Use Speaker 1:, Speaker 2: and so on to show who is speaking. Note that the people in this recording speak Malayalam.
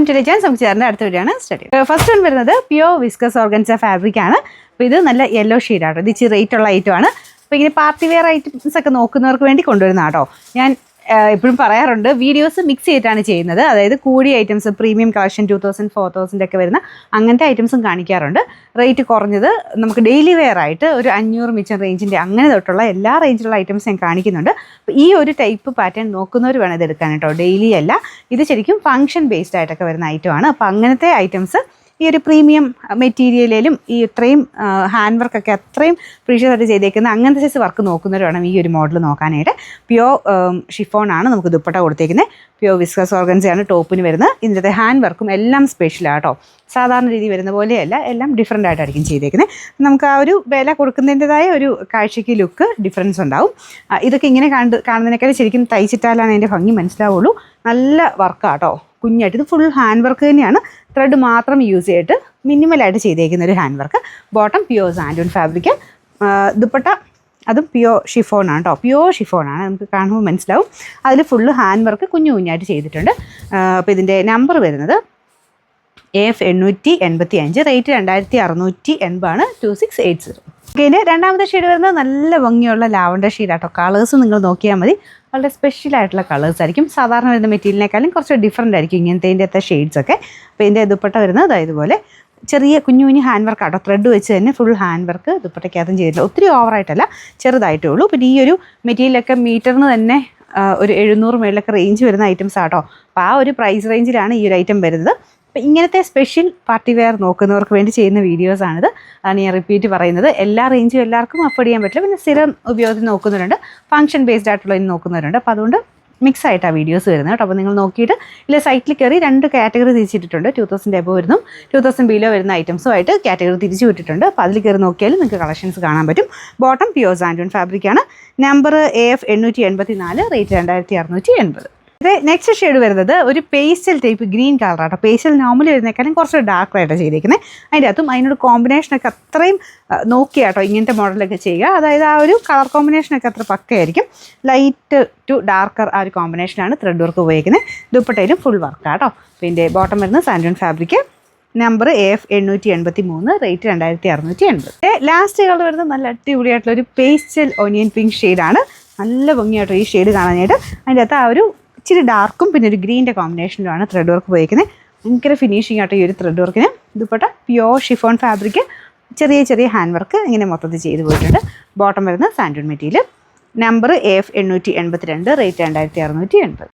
Speaker 1: To legends. നമുക്ക് ചേർന്ന അടുത്ത വീഡിയോ ആണ് സ്റ്റഡി. ഫസ്റ്റ് വൺ വരുന്നത് പ്യോർ വിസ്കസ് ഓർഗൻസ ഫാബ്രിക് ആണ്. അപ്പോൾ ഇത് നല്ല യെല്ലോ ഷെയ്ഡാട്ടോ. ഇത് ഇച്ചിരി റേറ്റ് ഉള്ള ഐറ്റമാണ്. അപ്പോൾ ഇങ്ങനെ പാർട്ടി വെയർ ഐറ്റംസ് ഒക്കെ നോക്കുന്നവർക്ക് വേണ്ടി കൊണ്ടുവരുന്ന കേട്ടോ. ഞാൻ എപ്പോഴും പറയാറുണ്ട്, വീഡിയോസ് മിക്സ് ചെയ്തിട്ടാണ് ചെയ്യുന്നത്. അതായത് കൂടിയ ഐറ്റംസ്, പ്രീമിയം കളക്ഷൻ 2000 4000 ഒക്കെ വരുന്ന അങ്ങനത്തെ ഐറ്റംസും കാണിക്കാറുണ്ട്. റേറ്റ് കുറഞ്ഞത് നമുക്ക് ഡെയിലി വെയർ ആയിട്ട് ഒരു 500 മിച്ചം റേഞ്ചിൻ്റെ അങ്ങനെ തൊട്ടുള്ള എല്ലാ റേഞ്ചിലുള്ള ഐറ്റംസ് ഞാൻ കാണിക്കുന്നുണ്ട്. അപ്പോൾ ഈ ഒരു ടൈപ്പ് പാറ്റേൺ നോക്കുന്നവർ വേണം ഇത് എടുക്കാൻ കേട്ടോ. ഡെയിലി അല്ല, ഇത് ശരിക്കും ഫംഗ്ഷൻ ബേസ്ഡ് ആയിട്ടൊക്കെ വരുന്ന ഐറ്റമാണ്. അപ്പോൾ അങ്ങനത്തെ ഐറ്റംസ് ഈ ഒരു പ്രീമിയം മെറ്റീരിയലിലും ഈ ഇത്രയും ഹാൻഡ് വർക്കൊക്കെ അത്രയും പ്രീഷ്യസ് ആയിട്ട് ചെയ്തേക്കുന്ന അങ്ങനത്തെ സൈസ് വർക്ക് നോക്കുന്നവർ വേണം ഈ ഒരു മോഡൽ നോക്കാനായിട്ട്. പ്യോർ ഷിഫോൺ ആണ് നമുക്ക് ദുപ്പട്ട കൊടുത്തേക്കുന്നത്. പ്യോർ വിസ്കസ് ഓർഗൻസയാണ് ടോപ്പിന് വരുന്നത്. ഇതിൻ്റെ ഹാൻഡ് വർക്കും എല്ലാം സ്പെഷ്യലാണ് കേട്ടോ. സാധാരണ രീതി വരുന്ന പോലെയല്ല, എല്ലാം ഡിഫറെൻ്റ് ആയിട്ടായിരിക്കും ചെയ്തേക്കുന്നത്. നമുക്ക് ആ ഒരു വില കൊടുക്കുന്നതിൻ്റെതായ ഒരു കാഴ്ചയ്ക്ക് ലുക്ക് ഡിഫറൻസ് ഉണ്ടാവും. ഇതൊക്കെ ഇങ്ങനെ കാണുന്നതിനേക്കാൾ ശരിക്കും തയ്ച്ചിട്ടാലാണ് അതിൻ്റെ ഭംഗി മനസ്സിലാവുള്ളൂ. നല്ല വർക്കാട്ടോ, കുഞ്ഞായിട്ട്. ഇത് ഫുൾ ഹാൻഡ് വർക്ക് തന്നെയാണ്. ത്രെഡ് മാത്രം യൂസ് ചെയ്തിട്ട് മിനിമലായിട്ട് ചെയ്തേക്കുന്ന ഒരു ഹാൻഡ് വർക്ക്. ബോട്ടം പ്യോർ സാൻഡൂൺ ഫാബ്രിക്. ദുപ്പട്ട അതും പ്യോർ ഷിഫോണാണ് കേട്ടോ. പ്യോർ ഷിഫോണാണ്, നമുക്ക് കാണുമ്പോൾ മനസ്സിലാവും. അതിൽ ഫുള്ള് ഹാൻഡ് വർക്ക് കുഞ്ഞു കുഞ്ഞായിട്ട് ചെയ്തിട്ടുണ്ട്. അപ്പോൾ ഇതിൻ്റെ നമ്പർ വരുന്നത് AF 885, റേറ്റ് 2680 ആണ്. 2680. ഓക്കെ, രണ്ടാമത്തെ ഷെയ്ഡ് വരുന്നത് നല്ല ഭംഗിയുള്ള ലാവണ്ടർ ഷെയ്ഡാട്ടോ. കളേഴ്സ് നിങ്ങൾ നോക്കിയാൽ മതി, വളരെ സ്പെഷ്യൽ ആയിട്ടുള്ള കളേഴ്സ് ആയിരിക്കും. സാധാരണ വരുന്ന മെറ്റീരിയലിനേക്കാളും കുറച്ച് ഡിഫറെൻ്റ് ആയിരിക്കും ഇങ്ങനത്തെ ഷെയ്ഡ്സ് ഒക്കെ. അപ്പോൾ ഇതിൻ്റെ ദുപ്പട്ട വരുന്നത് ഇതുപോലെ ചെറിയ കുഞ്ഞു കുഞ്ഞു ഹാൻഡ് വർക്ക് ആട്ടോ. ത്രെഡ് വെച്ച് തന്നെ ഫുൾ ഹാൻഡ് വർക്ക് ദുപ്പട്ടയ്ക്കകത്തും ചെയ്തിട്ടില്ല. ഒത്തിരി ഓവറായിട്ടല്ല, ചെറുതായിട്ടേ ഉള്ളൂ. പിന്നെ ഈ ഒരു മെറ്റീരിയലൊക്കെ മീറ്ററിന് തന്നെ ഒരു 700 മേളിലൊക്കെ റേഞ്ച് വരുന്ന ഐറ്റംസ് ആട്ടോ. അപ്പോൾ ആ ഒരു പ്രൈസ് റേഞ്ചിലാണ് ഈ ഒരു ഐറ്റം വരുന്നത്. അപ്പോൾ ഇങ്ങനത്തെ സ്പെഷ്യൽ പാർട്ടി വെയർ നോക്കുന്നവർക്ക് വേണ്ടി ചെയ്യുന്ന വീഡിയോസാണിത്. അതാണ് ഞാൻ റിപ്പീറ്റ് പറയുന്നത്. എല്ലാ റേഞ്ചും എല്ലാവർക്കും അഫോർഡ് ചെയ്യാൻ പറ്റില്ല. പിന്നെ സ്ഥിരം ഉപയോഗത്തിൽ നോക്കുന്നവരുണ്ട്, ഫംഗ്ഷൻ ബേസ്ഡ് ആയിട്ടുള്ളതിന് നോക്കുന്നവരുണ്ട്. അപ്പോൾ അതുകൊണ്ട് മിക്സ് ആയിട്ടാണ് വീഡിയോസ് വരുന്നത് കേട്ടോ. അപ്പോൾ നിങ്ങൾ നോക്കിയിട്ട് ഇല്ല, സൈറ്റിൽ കയറി 2 കാറ്റഗറി തിരിച്ചിട്ടിട്ടുണ്ട്. 2000 എബോ വരുന്നു, 2000 ബിലോ വരുന്ന ഐറ്റംസുമായിട്ട് കാറ്റഗറി തിരിച്ചു വിട്ടിട്ടുണ്ട്. അപ്പോൾ അതിൽ കയറി നോക്കിയാലും നിങ്ങൾക്ക് കളക്ഷൻസ് കാണാൻ പറ്റും. ബോട്ടം പ്യോർ സാൻഡൂൺ ഫാബ്രിക്കാണ്. Number AF 884, rate 2680. ഇത് നെക്സ്റ്റ് ഷെയ്ഡ് വരുന്നത് ഒരു പേസ്റ്റൽ ടൈപ്പ് ഗ്രീൻ കളറാട്ടോ. പേസ്റ്റൽ നോർമലി വരുന്നേക്കാളും കുറച്ച് ഡാർക്കായിട്ടാണ് ചെയ്തേക്കുന്നത്. അതിൻ്റെ അകത്തും അതിനോട് കോമ്പിനേഷനൊക്കെ അത്രയും നോക്കിയാട്ടോ ഇങ്ങനത്തെ മോഡലൊക്കെ ചെയ്യുക. അതായത് ആ ഒരു കളർ കോമ്പിനേഷനൊക്കെ അത്ര പക്കയായിരിക്കും. ലൈറ്റ് ടു ഡാർക്കർ ആ ഒരു കോമ്പിനേഷനാണ് ത്രെഡ് വർക്ക് ഉപയോഗിക്കുന്നത്. ദുപ്പട്ടയിലും ഫുൾ വർക്കാട്ടോ. പിന്നെ ബോട്ടം വരുന്നത് സാൻഡൂൺ fabric. Number AF 883, rate 2680. Last colour വരുന്നത് നല്ല അടിപൊളിയായിട്ടുള്ള ഒരു പേസ്റ്റൽ ഓനിയൻ പിങ്ക് ഷെയ്ഡാണ്. നല്ല ഭംഗിയായിട്ടോ ഈ ഷെയ്ഡ് കാണാനായിട്ട്. അതിൻ്റെ അകത്ത് ആ ഒരു ഇച്ചിരി ഡാർക്കും പിന്നെ ഒരു ഗ്രീൻ്റെ കോമ്പിനേഷനിലുമാണ് ത്രെഡ് വർക്ക് ഉപയോഗിക്കുന്നത്. ഭയങ്കര ഫിനിഷിംഗ് ആട്ടോ ഈ ഒരു ത്രെഡ് വർക്കിന്. ദുപ്പട്ട പ്യോർ ഷിഫോൺ ഫാബ്രിക്, ചെറിയ ചെറിയ ഹാൻഡ് വർക്ക് ഇങ്ങനെ മൊത്തത്തിൽ ചെയ്ത് പോയിട്ടുണ്ട്. ബോട്ടം വരുന്നത് സാൻഡൂൺ മെറ്റീരിയൽ. Number AF 882, rate 2680.